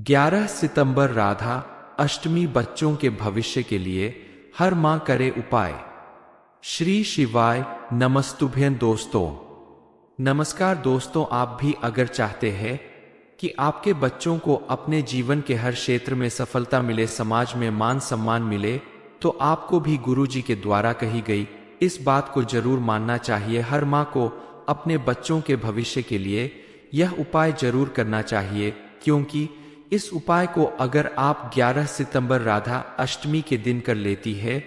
11 सितंबर राधा अष्टमी बच्चों के भविष्य के लिए हर मां करे उपाय। श्री शिवाय नमस्तुभ्यं दोस्तों। नमस्कार दोस्तों, आप भी अगर चाहते हैं कि आपके बच्चों को अपने जीवन के हर क्षेत्र में सफलता मिले, समाज में मान सम्मान मिले, तो आपको भी गुरुजी के द्वारा कही गई इस बात को जरूर मानना चाहिए। हर मां को अपने बच्चों के भविष्य के लिए यह उपाय जरूर करना चाहिए, क्योंकि इस उपाय को अगर आप 11 सितंबर राधा अष्टमी के दिन कर लेती है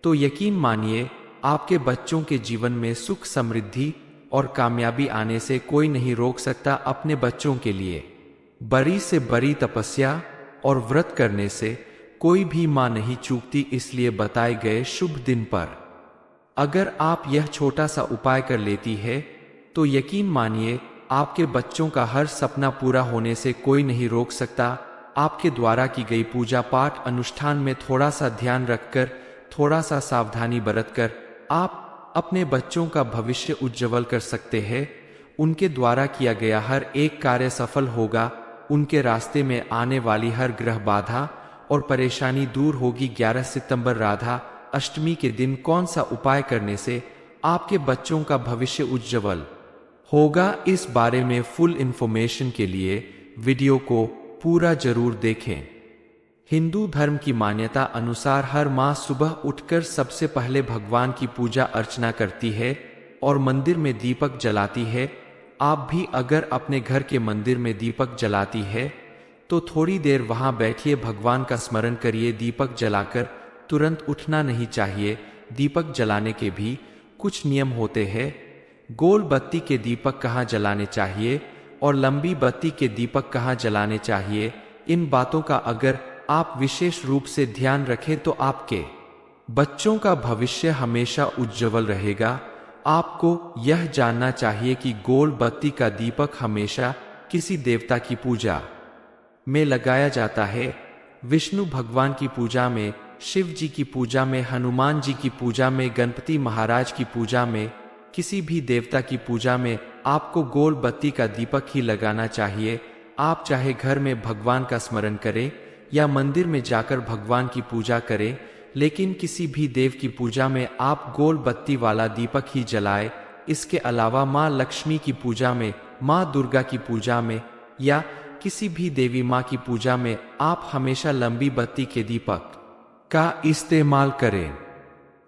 तो यकीन मानिए आपके बच्चों के जीवन में सुख, समृद्धि और कामयाबी आने से कोई नहीं रोक सकता। अपने बच्चों के लिए बड़ी से बड़ी तपस्या और व्रत करने से कोई भी मां नहीं चूकती। इसलिए बताए गए शुभ दिन पर अगर आप यह छोटा सा उपाय कर लेती है तो यकीन मानिए आपके बच्चों का हर सपना पूरा होने से कोई नहीं रोक सकता। आपके द्वारा की गई पूजा पाठ अनुष्ठान में थोड़ा सा ध्यान रखकर, थोड़ा सा सावधानी बरतकर आप अपने बच्चों का भविष्य उज्जवल कर सकते हैं। उनके द्वारा किया गया हर एक कार्य सफल होगा। उनके रास्ते में आने वाली हर ग्रह बाधा और परेशानी दूर होगी। 11 सितंबर राधा अष्टमी के दिन कौन सा उपाय करने से आपके बच्चों का भविष्य उज्जवल होगा, इस बारे में फुल इंफॉर्मेशन के लिए वीडियो को पूरा जरूर देखें। हिंदू धर्म की मान्यता अनुसार हर मां सुबह उठकर सबसे पहले भगवान की पूजा अर्चना करती है और मंदिर में दीपक जलाती है। आप भी अगर अपने घर के मंदिर में दीपक जलाती है तो थोड़ी देर वहां बैठिए, भगवान का स्मरण करिए। दीपक जलाकर तुरंत उठना नहीं चाहिए। दीपक जलाने के भी कुछ नियम होते हैं। गोल बत्ती के दीपक कहाँ जलाने चाहिए और लंबी बत्ती के दीपक कहाँ जलाने चाहिए, इन बातों का अगर आप विशेष रूप से ध्यान रखें तो आपके बच्चों का भविष्य हमेशा उज्जवल रहेगा। आपको यह जानना चाहिए कि गोल बत्ती का दीपक हमेशा किसी देवता की पूजा में लगाया जाता है। विष्णु भगवान की पूजा में, शिव जी की पूजा में, हनुमान जी की पूजा में, गणपति महाराज की पूजा में, किसी भी देवता की पूजा में आपको गोल बत्ती का दीपक ही लगाना चाहिए। आप चाहे घर में भगवान का स्मरण करें या मंदिर में जाकर भगवान की पूजा करें, लेकिन किसी भी देव की पूजा में आप गोल बत्ती वाला दीपक ही जलाएं। इसके अलावा मां लक्ष्मी की पूजा में, मां दुर्गा की पूजा में या किसी भी देवी मां की पूजा में आप हमेशा लंबी बत्ती के दीपक का इस्तेमाल करें।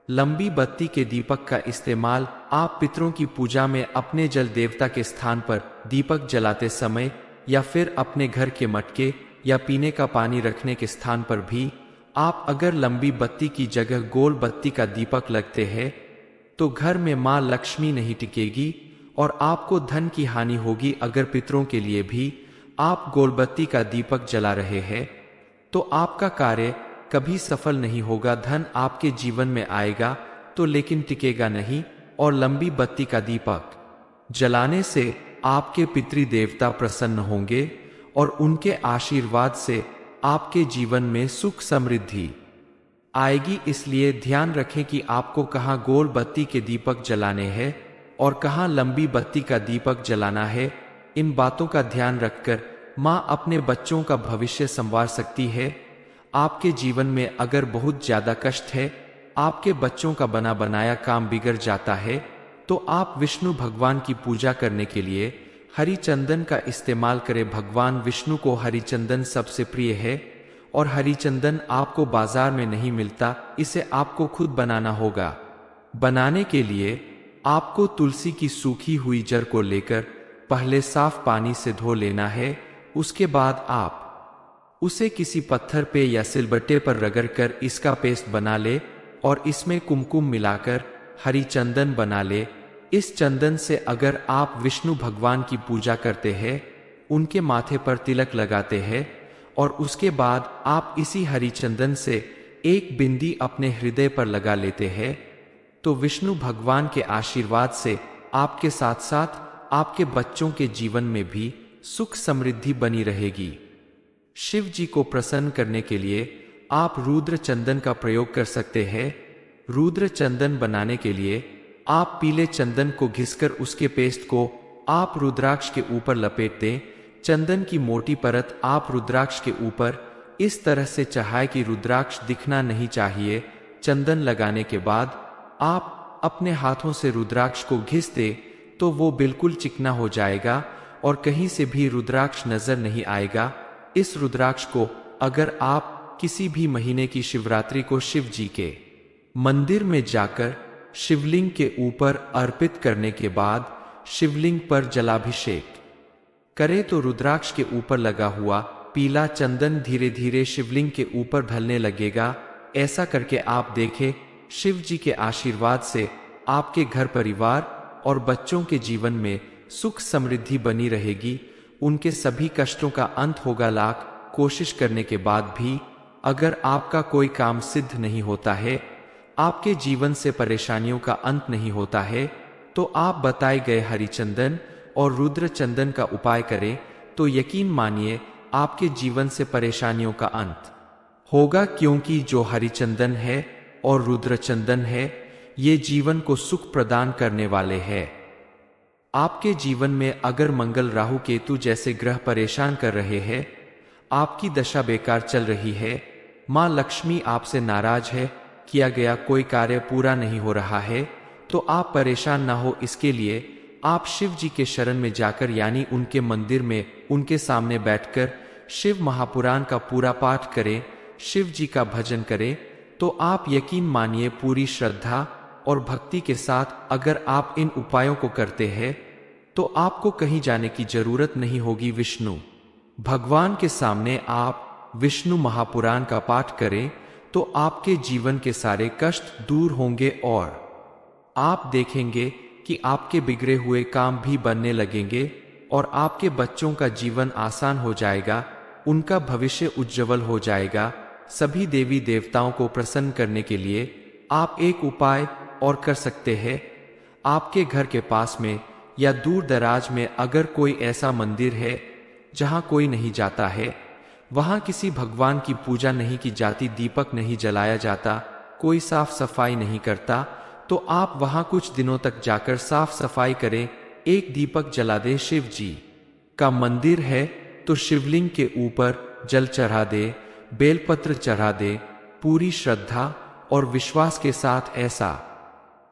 लंबी बत्ती के दीपक का इस्तेमाल आप पितरों की पूजा में, अपने जल देवता के स्थान पर दीपक जलाते समय या फिर अपने घर के मटके या पीने का पानी रखने के स्थान पर भी आप अगर लंबी बत्ती की जगह गोल बत्ती का दीपक लगते हैं तो घर में मां लक्ष्मी नहीं टिकेगी और आपको धन की हानि होगी। अगर पितरों के लिए भी आप गोल बत्ती का दीपक जला रहे हैं तो आपका कार्य कभी सफल नहीं होगा। धन आपके जीवन में आएगा तो लेकिन टिकेगा नहीं। और लंबी बत्ती का दीपक जलाने से आपके पितृ देवता प्रसन्न होंगे और उनके आशीर्वाद से आपके जीवन में सुख समृद्धि आएगी। इसलिए ध्यान रखें कि आपको कहाँ गोल बत्ती के दीपक जलाने हैं और कहाँ लंबी बत्ती का दीपक जलाना है। इन बातों का ध्यान रखकर मां अपने बच्चों का भविष्य संवार सकती है। आपके जीवन में अगर बहुत ज्यादा कष्ट है, आपके बच्चों का बना बनाया काम बिगड़ जाता है, तो आप विष्णु भगवान की पूजा करने के लिए हरी चंदन का इस्तेमाल करें। भगवान विष्णु को हरी चंदन सबसे प्रिय है और हरी चंदन आपको बाजार में नहीं मिलता, इसे आपको खुद बनाना होगा। बनाने के लिए आपको तुलसी की सूखी हुई जड़ को लेकर पहले साफ पानी से धो लेना है। उसके बाद आप उसे किसी पत्थर पे या सिलबट्टे पर रगड़कर इसका पेस्ट बना ले और इसमें कुमकुम मिलाकर हरी चंदन बना ले। इस चंदन से अगर आप विष्णु भगवान की पूजा करते हैं, उनके माथे पर तिलक लगाते हैं और उसके बाद आप इसी हरी चंदन से एक बिंदी अपने हृदय पर लगा लेते हैं, तो विष्णु भगवान के आशीर्वाद से आपके साथ साथ आपके बच्चों के जीवन में भी सुख समृद्धि बनी रहेगी। शिव जी को प्रसन्न करने के लिए आप रुद्र चंदन का प्रयोग कर सकते हैं। रुद्र चंदन बनाने के लिए आप पीले चंदन को घिसकर उसके पेस्ट को आप रुद्राक्ष के ऊपर लपेट दें। चंदन की मोटी परत आप रुद्राक्ष के ऊपर इस तरह से चढ़ाए कि रुद्राक्ष दिखना नहीं चाहिए। चंदन लगाने के बाद आप अपने हाथों से रुद्राक्ष को घिस दे तो वो बिल्कुल चिकना हो जाएगा और कहीं से भी रुद्राक्ष नजर नहीं आएगा। इस रुद्राक्ष को अगर आप किसी भी महीने की शिवरात्रि को शिव जी के मंदिर में जाकर शिवलिंग के ऊपर अर्पित करने के बाद शिवलिंग पर जलाभिषेक करें तो रुद्राक्ष के ऊपर लगा हुआ पीला चंदन धीरे धीरे शिवलिंग के ऊपर ढलने लगेगा। ऐसा करके आप देखें, शिव जी के आशीर्वाद से आपके घर परिवार और बच्चों के जीवन में सुख समृद्धि बनी रहेगी। उनके सभी कष्टों का अंत होगा। लाख कोशिश करने के बाद भी अगर आपका कोई काम सिद्ध नहीं होता है, आपके जीवन से परेशानियों का अंत नहीं होता है, तो आप बताए गए हरिचंदन और रुद्र चंदन का उपाय करें तो यकीन मानिए आपके जीवन से परेशानियों का अंत होगा। क्योंकि जो हरिचंदन है और रुद्र चंदन है, ये जीवन को सुख प्रदान करने वाले हैं। आपके जीवन में अगर मंगल राहु केतु जैसे ग्रह परेशान कर रहे हैं, आपकी दशा बेकार चल रही है, माँ लक्ष्मी आपसे नाराज है, किया गया कोई कार्य पूरा नहीं हो रहा है, तो आप परेशान ना हो, इसके लिए आप शिव जी के शरण में जाकर यानी उनके मंदिर में उनके सामने बैठकर शिव महापुराण का पूरा पाठ करें, शिव जी का भजन करें। तो आप यकीन मानिए पूरी श्रद्धा और भक्ति के साथ अगर आप इन उपायों को करते हैं तो आपको कहीं जाने की जरूरत नहीं होगी। विष्णु भगवान के सामने आप विष्णु महापुराण का पाठ करें तो आपके जीवन के सारे कष्ट दूर होंगे और आप देखेंगे कि आपके बिगड़े हुए काम भी बनने लगेंगे और आपके बच्चों का जीवन आसान हो जाएगा, उनका भविष्य उज्जवल हो जाएगा। सभी देवी देवताओं को प्रसन्न करने के लिए आप एक उपाय और कर सकते हैं। आपके घर के पास में या दूर दराज में अगर कोई ऐसा मंदिर है जहां कोई नहीं जाता है, वहां किसी भगवान की पूजा नहीं की जाती, दीपक नहीं जलाया जाता, कोई साफ सफाई नहीं करता, तो आप वहां कुछ दिनों तक जाकर साफ सफाई करें, एक दीपक जला दे। शिव जी का मंदिर है तो शिवलिंग के ऊपर जल चढ़ा दे, बेलपत्र चढ़ा दे, पूरी श्रद्धा और विश्वास के साथ ऐसा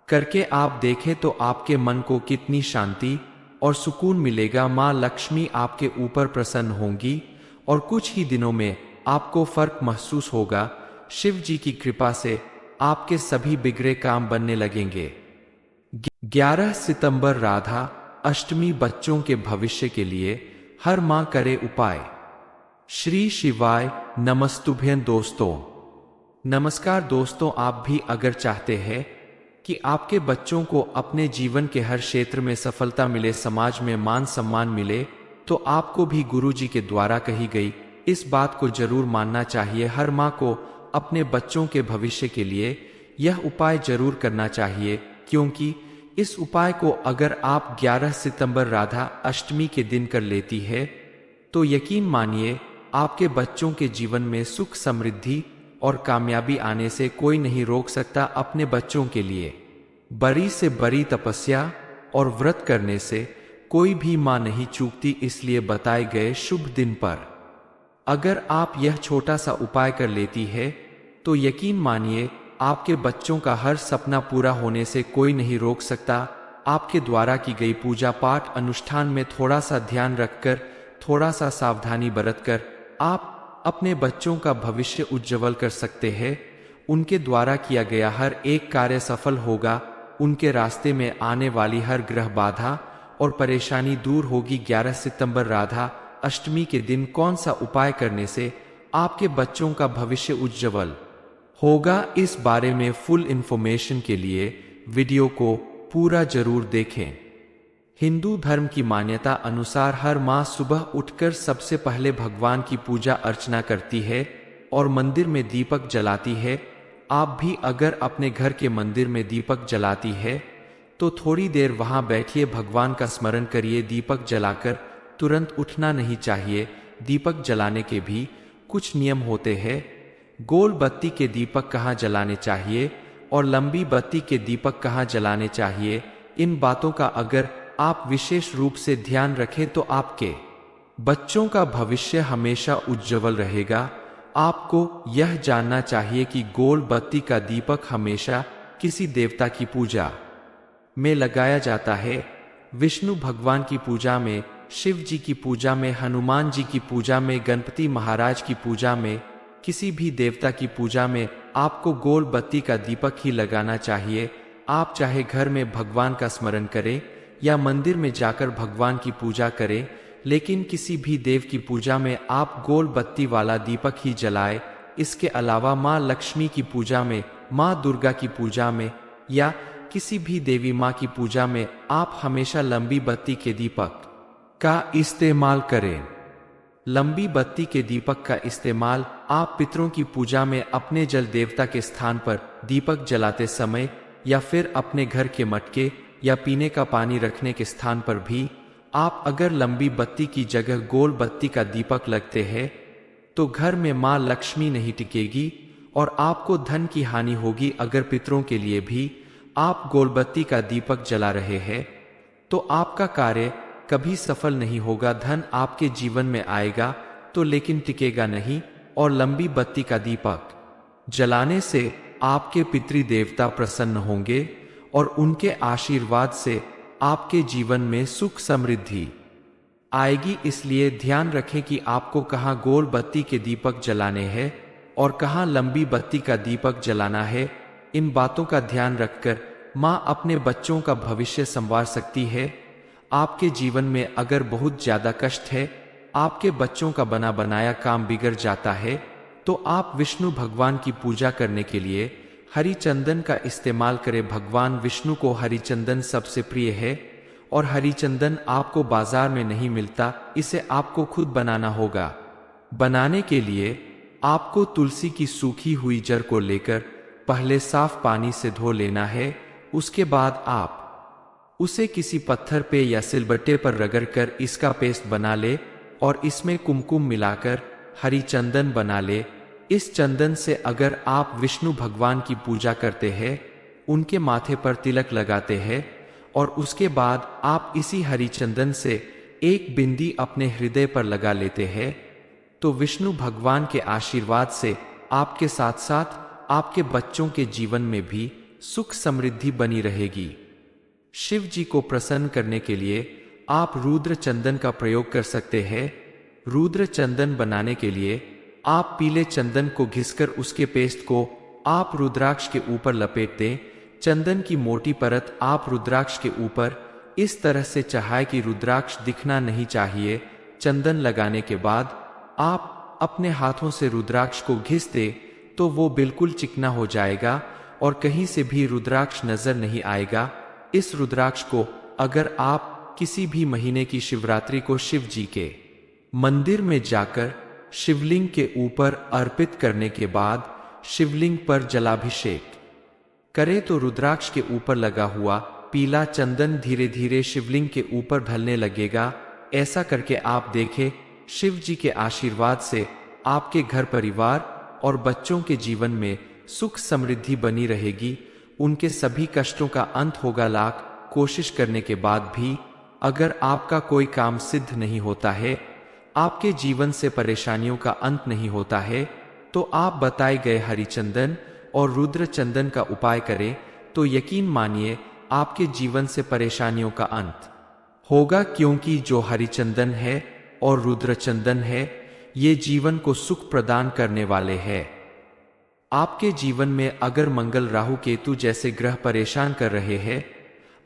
करके आप देखें तो आपके मन को कितनी शांति और सुकून मिलेगा। माँ लक्ष्मी आपके ऊपर प्रसन्न होंगी और कुछ ही दिनों में आपको फर्क महसूस होगा। शिव जी की कृपा से आपके सभी बिगड़े काम बनने लगेंगे। 11 सितंबर राधा अष्टमी बच्चों के भविष्य के लिए हर मां करे उपाय। श्री शिवाय नमस्तुभ्यं दोस्तों। नमस्कार दोस्तों, आप भी अगर चाहते हैं कि आपके बच्चों को अपने जीवन के हर क्षेत्र में सफलता मिले, समाज में मान सम्मान मिले, तो आपको भी गुरुजी के द्वारा कही गई इस बात को जरूर मानना चाहिए। हर माँ को अपने बच्चों के भविष्य के लिए यह उपाय जरूर करना चाहिए, क्योंकि इस उपाय को अगर आप 11 सितंबर राधा अष्टमी के दिन कर लेती है तो यकीन मानिए आपके बच्चों के जीवन में सुख समृद्धि और कामयाबी आने से कोई नहीं रोक सकता। अपने बच्चों के लिए बड़ी से बड़ी तपस्या और व्रत करने से कोई भी मां नहीं चूकती। इसलिए बताए गए शुभ दिन पर अगर आप यह छोटा सा उपाय कर लेती है तो यकीन मानिए आपके बच्चों का हर सपना पूरा होने से कोई नहीं रोक सकता। आपके द्वारा की गई पूजा पाठ अनुष्ठान में थोड़ा सा ध्यान रखकर, थोड़ा सा सावधानी बरतकर आप अपने बच्चों का भविष्य उज्जवल कर सकते हैं। उनके द्वारा किया गया हर एक कार्य सफल होगा। उनके रास्ते में आने वाली हर ग्रह बाधा और परेशानी दूर होगी। 11 सितंबर राधा अष्टमी के दिन कौन सा उपाय करने से आपके बच्चों का भविष्य उज्जवल होगा, इस बारे में फुल इंफॉर्मेशन के लिए वीडियो को पूरा जरूर देखें। हिंदू धर्म की मान्यता अनुसार हर माँ सुबह उठकर सबसे पहले भगवान की पूजा अर्चना करती है और मंदिर में दीपक जलाती है। आप भी अगर अपने घर के मंदिर में दीपक जलाती है तो थोड़ी देर वहां बैठिए, भगवान का स्मरण करिए। दीपक जलाकर तुरंत उठना नहीं चाहिए। दीपक जलाने के भी कुछ नियम होते हैं। गोल बत्ती के दीपक कहाँ जलाने चाहिए और लंबी बत्ती के दीपक कहाँ जलाने चाहिए, इन बातों का अगर आप विशेष रूप से ध्यान रखें तो आपके बच्चों का भविष्य हमेशा उज्जवल रहेगा। आपको यह जानना चाहिए कि गोल बत्ती का दीपक हमेशा किसी देवता की पूजा में लगाया जाता है। विष्णु भगवान की पूजा में, शिव जी की पूजा में, हनुमान जी की पूजा में, गणपति महाराज की पूजा में, किसी भी देवता की पूजा में आपको गोल बत्ती का दीपक ही लगाना चाहिए। आप चाहे घर में भगवान का स्मरण करें या मंदिर में जाकर भगवान की पूजा करें, लेकिन किसी भी देव की पूजा में आप गोल बत्ती वाला दीपक ही जलाएं। इसके अलावा माँ लक्ष्मी की पूजा में, माँ दुर्गा की पूजा में या किसी भी देवी माँ की पूजा में आप हमेशा लंबी बत्ती के दीपक का इस्तेमाल करें। लंबी बत्ती के दीपक का इस्तेमाल आप पितरों की पूजा में, अपने जल देवता के स्थान पर दीपक जलाते समय या फिर अपने घर के मटके या पीने का पानी रखने के स्थान पर भी आप अगर लंबी बत्ती की जगह गोल बत्ती का दीपक लगते हैं तो घर में माँ लक्ष्मी नहीं टिकेगी और आपको धन की हानि होगी। अगर पितरों के लिए भी आप गोलबत्ती का दीपक जला रहे हैं तो आपका कार्य कभी सफल नहीं होगा। धन आपके जीवन में आएगा तो लेकिन टिकेगा नहीं। और लंबी बत्ती का दीपक जलाने से आपके पितृदेवता प्रसन्न होंगे और उनके आशीर्वाद से आपके जीवन में सुख समृद्धि आएगी। इसलिए ध्यान रखें कि आपको कहाँ गोल बत्ती के दीपक जलाने हैं और कहाँ लंबी बत्ती का दीपक जलाना है। इन बातों का ध्यान रखकर माँ अपने बच्चों का भविष्य संवार सकती है। आपके जीवन में अगर बहुत ज्यादा कष्ट है, आपके बच्चों का बना बनाया काम बिगड़ जाता है, तो आप विष्णु भगवान की पूजा करने के लिए हरी चंदन का इस्तेमाल करें। भगवान विष्णु को हरी चंदन सबसे प्रिय है और हरी चंदन आपको बाजार में नहीं मिलता, इसे आपको खुद बनाना होगा। बनाने के लिए आपको तुलसी की सूखी हुई जड़ को लेकर पहले साफ पानी से धो लेना है। उसके बाद आप उसे किसी पत्थर पे या सिलबट्टे पर रगड़कर इसका पेस्ट बना ले और इसमें कुमकुम मिलाकर हरी चंदन बना ले। इस चंदन से अगर आप विष्णु भगवान की पूजा करते हैं, उनके माथे पर तिलक लगाते हैं और उसके बाद आप इसी हरी चंदन से एक बिंदी अपने हृदय पर लगा लेते हैं, तो विष्णु भगवान के आशीर्वाद से आपके साथ साथ आपके बच्चों के जीवन में भी सुख समृद्धि बनी रहेगी। शिव जी को प्रसन्न करने के लिए आप रुद्र चंदन का प्रयोग कर सकते हैं। रुद्र चंदन बनाने के लिए आप पीले चंदन को घिसकर उसके पेस्ट को आप रुद्राक्ष के ऊपर लपेट दें। चंदन की मोटी परत आप रुद्राक्ष के ऊपर इस तरह से चढ़ाएं कि रुद्राक्ष दिखना नहीं चाहिए। चंदन लगाने के बाद आप अपने हाथों से रुद्राक्ष को घिस दे तो वो बिल्कुल चिकना हो जाएगा और कहीं से भी रुद्राक्ष नजर नहीं आएगा। इस रुद्राक्ष को अगर आप किसी भी महीने की शिवरात्रि को शिव जी के मंदिर में जाकर शिवलिंग के ऊपर अर्पित करने के बाद शिवलिंग पर जलाभिषेक करें तो रुद्राक्ष के ऊपर लगा हुआ पीला चंदन धीरे धीरे शिवलिंग के ऊपर ढलने लगेगा। ऐसा करके आप देखें, शिव जी के आशीर्वाद से आपके घर परिवार और बच्चों के जीवन में सुख समृद्धि बनी रहेगी। उनके सभी कष्टों का अंत होगा। लाख कोशिश करने के बाद भी अगर आपका कोई काम सिद्ध नहीं होता है, आपके जीवन से परेशानियों का अंत नहीं होता है, तो आप बताए गए हरि चंदन और रुद्र चंदन का उपाय करें तो यकीन मानिए आपके जीवन से परेशानियों का अंत होगा। क्योंकि जो हरि चंदन है और रुद्र चंदन है, ये जीवन को सुख प्रदान करने वाले हैं। आपके जीवन में अगर मंगल राहु केतु जैसे ग्रह परेशान कर रहे हैं,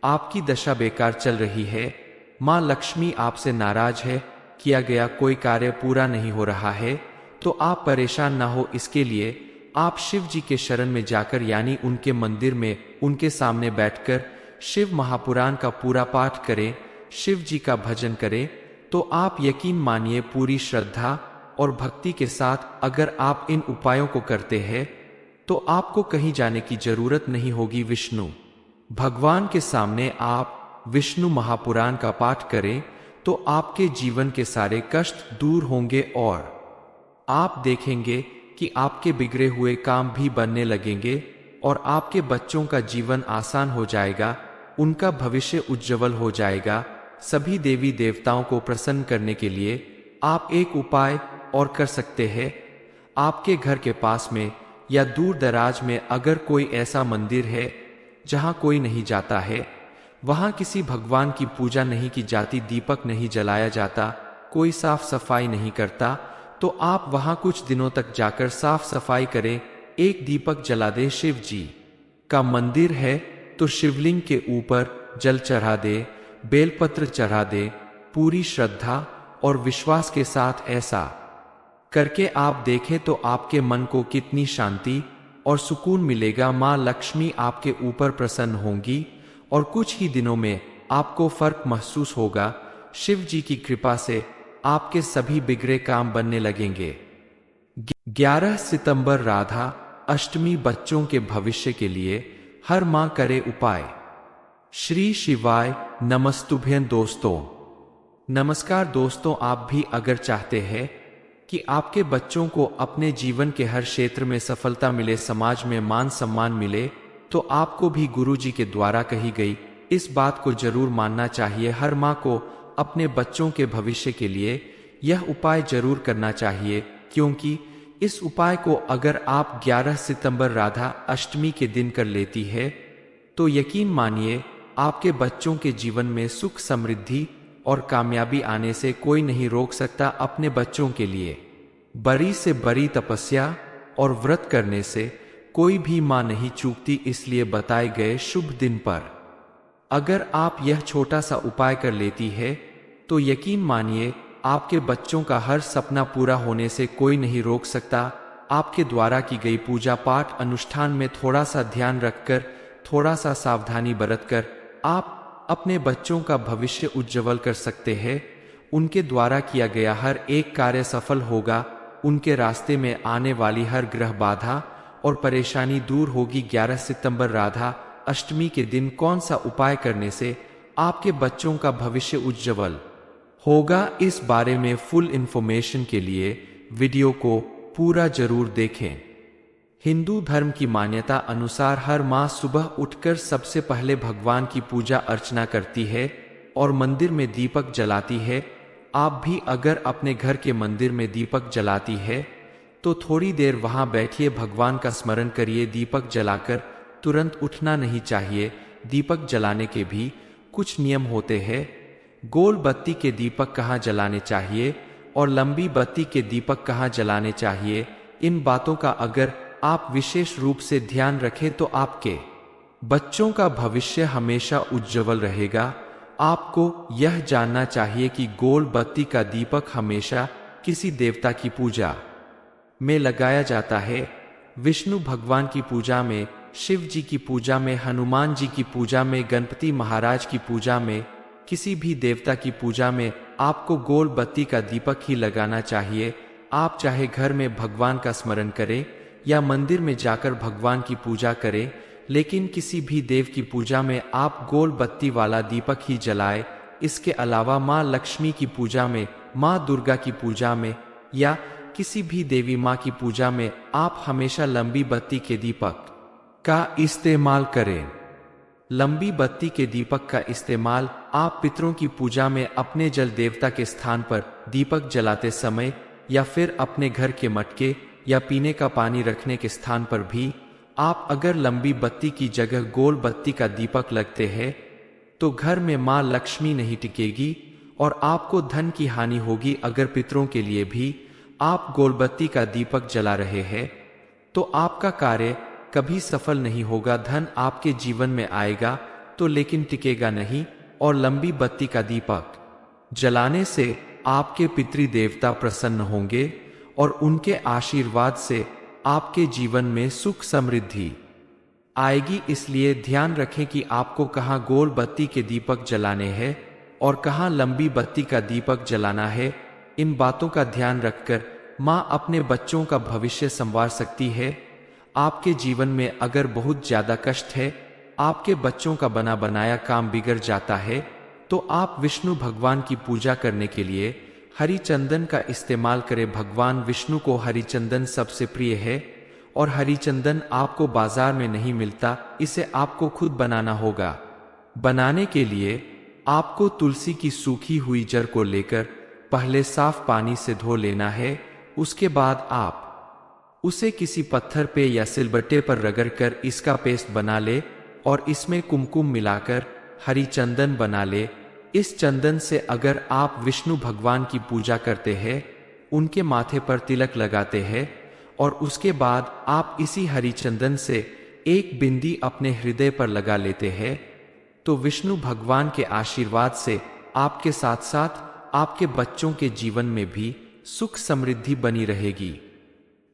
आपकी दशा बेकार चल रही है, माँ लक्ष्मी आपसे नाराज है, किया गया कोई कार्य पूरा नहीं हो रहा है, तो आप परेशान ना हो। इसके लिए आप शिव जी के शरण में जाकर यानी उनके मंदिर में उनके सामने बैठकर शिव महापुराण का पूरा पाठ करें, शिव जी का भजन करें, तो आप यकीन मानिए पूरी श्रद्धा और भक्ति के साथ अगर आप इन उपायों को करते हैं तो आपको कहीं जाने की जरूरत नहीं होगी। विष्णु भगवान के सामने आप विष्णु महापुराण का पाठ करें तो आपके जीवन के सारे कष्ट दूर होंगे और आप देखेंगे कि आपके बिगड़े हुए काम भी बनने लगेंगे और आपके बच्चों का जीवन आसान हो जाएगा, उनका भविष्य उज्जवल हो जाएगा। सभी देवी देवताओं को प्रसन्न करने के लिए आप एक उपाय और कर सकते हैं। आपके घर के पास में या दूर दराज में अगर कोई ऐसा मंदिर है जहां कोई नहीं जाता है, वहां किसी भगवान की पूजा नहीं की जाती, दीपक नहीं जलाया जाता, कोई साफ सफाई नहीं करता, तो आप वहां कुछ दिनों तक जाकर साफ सफाई करें, एक दीपक जला दे। शिव जी का मंदिर है तो शिवलिंग के ऊपर जल चढ़ा दे, बेलपत्र चढ़ा दे, पूरी श्रद्धा और विश्वास के साथ ऐसा करके आप देखें तो आपके मन को कितनी शांति और सुकून मिलेगा। माँ लक्ष्मी आपके ऊपर प्रसन्न होंगी और कुछ ही दिनों में आपको फर्क महसूस होगा। शिव जी की कृपा से आपके सभी बिगड़े काम बनने लगेंगे। 11 सितंबर राधा अष्टमी बच्चों के भविष्य के लिए हर माँ करे उपाय। श्री शिवाय नमस्तुभ्यं दोस्तों। नमस्कार दोस्तों, आप भी अगर चाहते हैं कि आपके बच्चों को अपने जीवन के हर क्षेत्र में सफलता मिले, समाज में मान सम्मान मिले, तो आपको भी गुरुजी के द्वारा कही गई इस बात को जरूर मानना चाहिए। हर माँ को अपने बच्चों के भविष्य के लिए यह उपाय जरूर करना चाहिए, क्योंकि इस उपाय को अगर आप 11 सितंबर राधा अष्टमी के दिन कर लेती है तो यकीन मानिए आपके बच्चों के जीवन में सुख, समृद्धि और कामयाबी आने से कोई नहीं रोक सकता। अपने बच्चों के लिए बड़ी से बड़ी तपस्या और व्रत करने से कोई भी मां नहीं चूकती, इसलिए बताए गए शुभ दिन पर अगर आप यह छोटा सा उपाय कर लेती है तो यकीन मानिए आपके बच्चों का हर सपना पूरा होने से कोई नहीं रोक सकता। आपके द्वारा की गई पूजा पाठ अनुष्ठान में थोड़ा सा ध्यान रखकर, थोड़ा सा सावधानी बरतकर आप अपने बच्चों का भविष्य उज्जवल कर सकते हैं। उनके द्वारा किया गया हर एक कार्य सफल होगा, उनके रास्ते में आने वाली हर ग्रह बाधा और परेशानी दूर होगी। 11 सितंबर राधा अष्टमी के दिन कौन सा उपाय करने से आपके बच्चों का भविष्य उज्जवल होगा, इस बारे में फुल इंफॉर्मेशन के लिए वीडियो को पूरा जरूर देखें। हिंदू धर्म की मान्यता अनुसार हर माँ सुबह उठकर सबसे पहले भगवान की पूजा अर्चना करती है और मंदिर में दीपक जलाती है। आप भी अगर अपने घर के मंदिर में दीपक जलाती है तो थोड़ी देर वहां बैठिए, भगवान का स्मरण करिए। दीपक जलाकर तुरंत उठना नहीं चाहिए। दीपक जलाने के भी कुछ नियम होते हैं। गोल बत्ती के दीपक कहाँ जलाने चाहिए और लंबी बत्ती के दीपक कहाँ जलाने चाहिए, इन बातों का अगर आप विशेष रूप से ध्यान रखें तो आपके बच्चों का भविष्य हमेशा उज्जवल रहेगा। आपको यह जानना चाहिए कि गोल बत्ती का दीपक हमेशा किसी देवता की पूजा में लगाया जाता है। विष्णु भगवान की पूजा में, शिव जी की पूजा में, हनुमान जी की पूजा में, गणपति महाराज की पूजा में, किसी भी देवता की पूजा में आपको गोल बत्ती का दीपक ही लगाना चाहिए। आप चाहे घर में भगवान का स्मरण करें या मंदिर में जाकर भगवान की पूजा करें, लेकिन किसी भी देव की पूजा में आप गोल बत्ती वाला दीपक ही जलाएं। इसके अलावा माँ लक्ष्मी की पूजा में, माँ दुर्गा की पूजा में या किसी भी देवी माँ की पूजा में आप हमेशा लंबी बत्ती के दीपक का इस्तेमाल करें। लंबी बत्ती के दीपक का इस्तेमाल आप पितरों की पूजा में, अपने जल देवता के स्थान पर दीपक जलाते समय या फिर अपने घर के मटके या पीने का पानी रखने के स्थान पर भी आप अगर लंबी बत्ती की जगह गोल बत्ती का दीपक लगते हैं तो घर में माँ लक्ष्मी नहीं टिकेगी और आपको धन की हानि होगी। अगर पितरों के लिए भी आप गोलबत्ती का दीपक जला रहे हैं तो आपका कार्य कभी सफल नहीं होगा। धन आपके जीवन में आएगा तो लेकिन टिकेगा नहीं। और लंबी बत्ती का दीपक जलाने से आपके पितृदेवता प्रसन्न होंगे और उनके आशीर्वाद से आपके जीवन में सुख समृद्धि आएगी। इसलिए ध्यान रखें कि आपको कहाँ गोल बत्ती के दीपक जलाने हैं और कहाँ लंबी बत्ती का दीपक जलाना है। इन बातों का ध्यान रखकर माँ अपने बच्चों का भविष्य संवार सकती है। आपके जीवन में अगर बहुत ज्यादा कष्ट है, आपके बच्चों का बना बनाया काम बिगड़ जाता है, तो आप विष्णु भगवान की पूजा करने के लिए हरी चंदन का इस्तेमाल करें। भगवान विष्णु को हरी चंदन सबसे प्रिय है और हरी चंदन आपको बाजार में नहीं मिलता, इसे आपको खुद बनाना होगा। बनाने के लिए आपको तुलसी की सूखी हुई जड़ को लेकर पहले साफ पानी से धो लेना है। उसके बाद आप उसे किसी पत्थर पे या सिलबट्टे पर रगड़कर इसका पेस्ट बना ले और इसमें कुमकुम मिलाकर हरी चंदन बना ले। इस चंदन से अगर आप विष्णु भगवान की पूजा करते हैं, उनके माथे पर तिलक लगाते हैं और उसके बाद आप इसी हरी चंदन से एक बिंदी अपने हृदय पर लगा लेते हैं, तो विष्णु भगवान के आशीर्वाद से आपके साथ साथ आपके बच्चों के जीवन में भी सुख समृद्धि बनी रहेगी।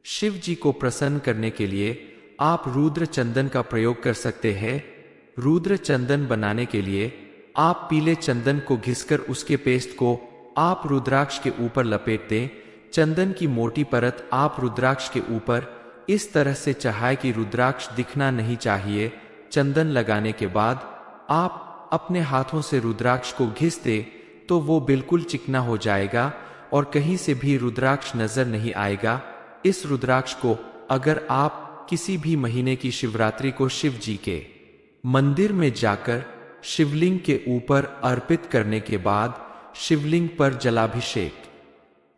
शिव जी को प्रसन्न करने के लिए आप रुद्र चंदन का प्रयोग कर सकते हैं। रुद्र चंदन बनाने के लिए आप पीले चंदन को घिसकर उसके पेस्ट को आप रुद्राक्ष के ऊपर लपेट दें। चंदन की मोटी परत आप रुद्राक्ष के ऊपर इस तरह से चढ़ाएं कि रुद्राक्ष दिखना नहीं चाहिए। चंदन लगाने के बाद आप अपने हाथों से रुद्राक्ष को घिस दे तो वो बिल्कुल चिकना हो जाएगा और कहीं से भी रुद्राक्ष नजर नहीं आएगा। इस रुद्राक्ष को अगर आप किसी भी महीने की शिवरात्रि को शिव जी के मंदिर में जाकर शिवलिंग के ऊपर अर्पित करने के बाद शिवलिंग पर जलाभिषेक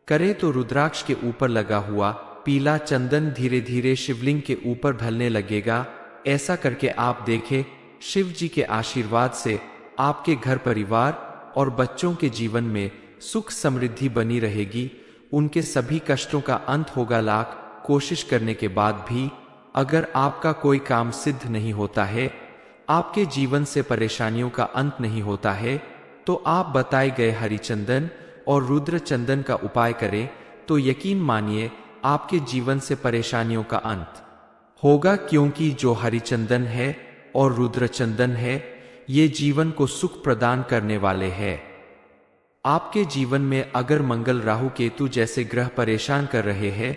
करें तो रुद्राक्ष के ऊपर लगा हुआ पीला चंदन धीरे धीरे शिवलिंग के ऊपर ढलने लगेगा। ऐसा करके आप देखें, शिव जी के आशीर्वाद से आपके घर परिवार और बच्चों के जीवन में सुख समृद्धि बनी रहेगी। उनके सभी कष्टों का अंत होगा। लाख कोशिश करने के बाद भी अगर आपका कोई काम सिद्ध नहीं होता है, आपके जीवन से परेशानियों का अंत नहीं होता है, तो आप बताए गए हरि चंदन और रुद्र चंदन का उपाय करें तो यकीन मानिए आपके जीवन से परेशानियों का अंत होगा। क्योंकि जो हरि चंदन है और रुद्र चंदन है, ये जीवन को सुख प्रदान करने वाले हैं। आपके जीवन में अगर मंगल राहु केतु जैसे ग्रह परेशान कर रहे हैं,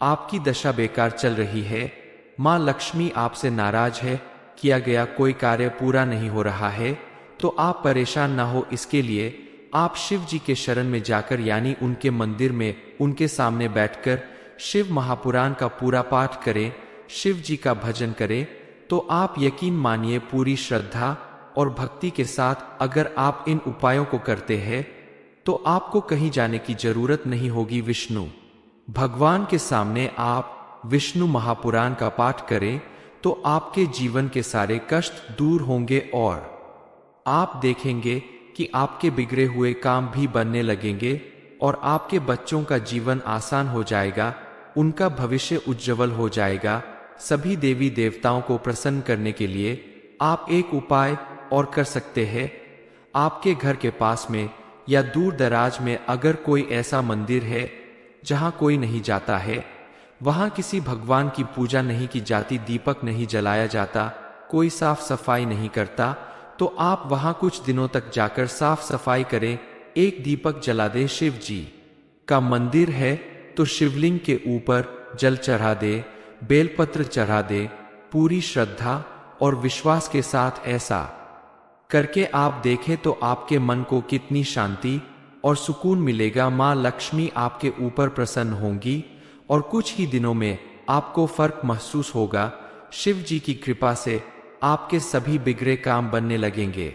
आपकी दशा बेकार चल रही है, माँ लक्ष्मी आपसे नाराज है, किया गया कोई कार्य पूरा नहीं हो रहा है, तो आप परेशान ना हो। इसके लिए आप शिव जी के शरण में जाकर यानी उनके मंदिर में उनके सामने बैठकर शिव महापुराण का पूरा पाठ करें, शिव जी का भजन करें, तो आप यकीन मानिए पूरी श्रद्धा और भक्ति के साथ अगर आप इन उपायों को करते हैं तो आपको कहीं जाने की जरूरत नहीं होगी। विष्णु भगवान के सामने आप विष्णु महापुराण का पाठ करें तो आपके जीवन के सारे कष्ट दूर होंगे और आप देखेंगे कि आपके बिगड़े हुए काम भी बनने लगेंगे और आपके बच्चों का जीवन आसान हो जाएगा, उनका भविष्य उज्जवल हो जाएगा। सभी देवी देवताओं को प्रसन्न करने के लिए आप एक उपाय और कर सकते हैं। आपके घर के पास में या दूर दराज में अगर कोई ऐसा मंदिर है जहां कोई नहीं जाता है, वहां किसी भगवान की पूजा नहीं की जाती, दीपक नहीं जलाया जाता, कोई साफ सफाई नहीं करता, तो आप वहां कुछ दिनों तक जाकर साफ सफाई करें, एक दीपक जला दे। शिव जी का मंदिर है तो शिवलिंग के ऊपर जल चढ़ा दे, बेलपत्र चढ़ा दे। पूरी श्रद्धा और विश्वास के साथ ऐसा करके आप देखें तो आपके मन को कितनी शांति और सुकून मिलेगा। माँ लक्ष्मी आपके ऊपर प्रसन्न होंगी और कुछ ही दिनों में आपको फर्क महसूस होगा। शिव जी की कृपा से आपके सभी बिगड़े काम बनने लगेंगे।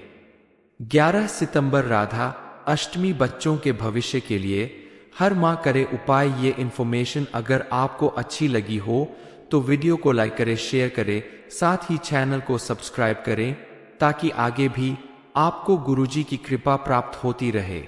11 सितंबर राधा अष्टमी बच्चों के भविष्य के लिए हर माँ करे उपाय। ये इन्फॉर्मेशन अगर आपको अच्छी लगी हो तो वीडियो को लाइक करें, शेयर करें, साथ ही चैनल को सब्सक्राइब करें ताकि आगे भी आपको गुरुजी की कृपा प्राप्त होती रहे।